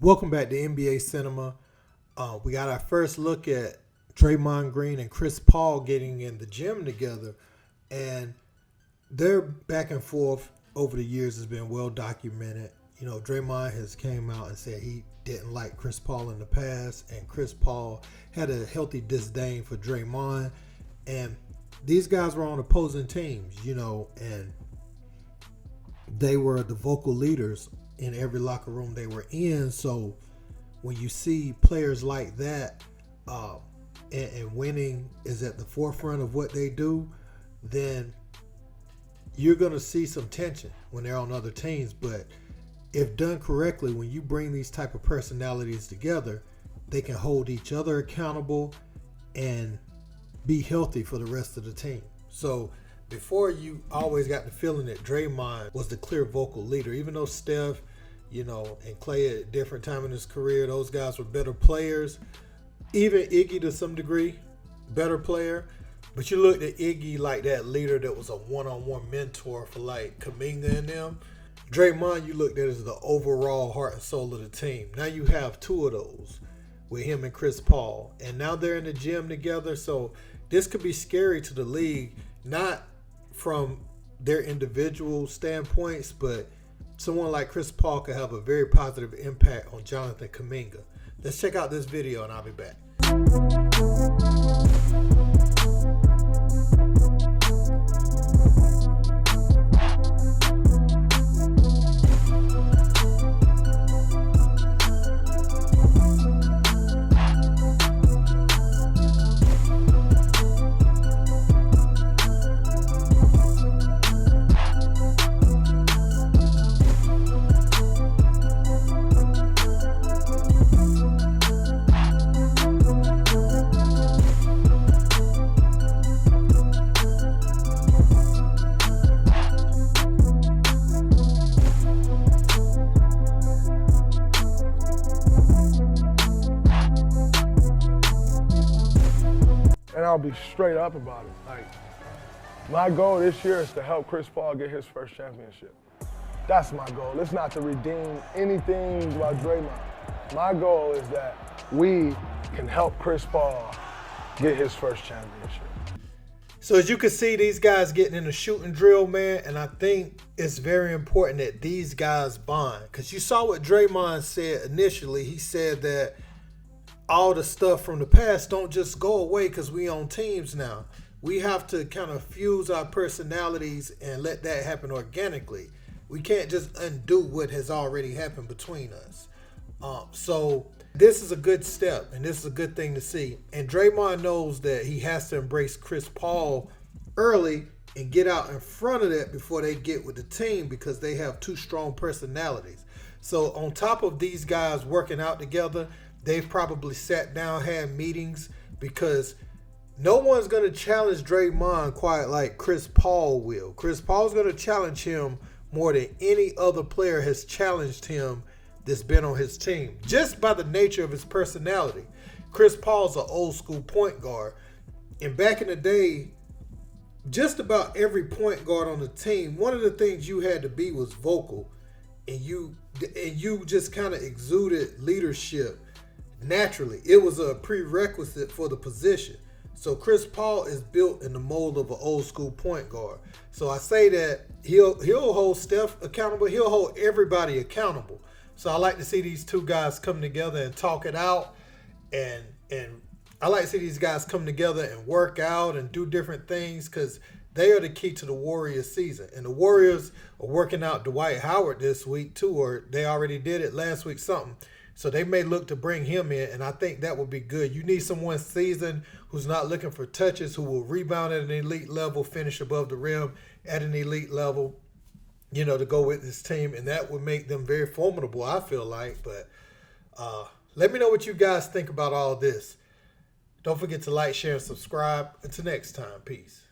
Welcome back to NBA Cinema. We got our first look at Draymond Green and Chris Paul getting in the gym together, and their back and forth over the years has been well documented. You know, Draymond has came out and said he didn't like Chris Paul in the past, and Chris Paul had a healthy disdain for Draymond, and these guys were on opposing teams, you know, and they were the vocal leaders in every locker room they were in. So when you see players like that and winning is at the forefront of what they do, then you're going to see some tension when they're on other teams. But if done correctly, when you bring these type of personalities together, they can hold each other accountable and be healthy for the rest of the team. So before, you always got the feeling that Draymond was the clear vocal leader, even though Steph, you know, and Klay at a different time in his career, those guys were better players. Even Iggy to some degree, better player. But you looked at Iggy like that leader that was a one-on-one mentor for like Kuminga and them. Draymond, you looked at as the overall heart and soul of the team. Now you have two of those with him and Chris Paul. And now they're in the gym together. So this could be scary to the league, not from their individual standpoints, but someone like Chris Paul could have a very positive impact on Jonathan Kuminga. Let's check out this video and I'll be back. And I'll be straight up about it. Like, my goal this year is to help Chris Paul get his first championship. That's my goal. It's not to redeem anything about Draymond. My goal is that we can help Chris Paul get his first championship. So as you can see, these guys getting in a shooting drill, man, and I think it's very important that these guys bond. Because you saw what Draymond said initially. He said that all the stuff from the past don't just go away because we on teams now. We have to kind of fuse our personalities and let that happen organically. We can't just undo what has already happened between us. So this is a good step, and this is a good thing to see. And Draymond knows that he has to embrace Chris Paul early and get out in front of that before they get with the team, because they have two strong personalities. So on top of these guys working out together, they've probably sat down, had meetings, because no one's going to challenge Draymond quite like Chris Paul will. Chris Paul's going to challenge him more than any other player has challenged him that's been on his team, just by the nature of his personality. Chris Paul's an old school point guard. And back in the day, just about every point guard on the team, one of the things you had to be was vocal. And you just kind of exuded leadership naturally. It was a prerequisite for the position. So Chris Paul is built in the mold of an old school point guard. So I say that he'll hold Steph accountable. He'll hold everybody accountable. So I like to see these two guys come together and talk it out. And I like to see these guys come together and work out and do different things, because they are the key to the Warriors season. And the Warriors are working out Dwight Howard this week too, or they already did it last week, something. So they may look to bring him in, and I think that would be good. You need someone seasoned who's not looking for touches, who will rebound at an elite level, finish above the rim at an elite level, you know, to go with this team. And that would make them very formidable, I feel like. But let me know what you guys think about all this. Don't forget to like, share, and subscribe. Until next time, peace.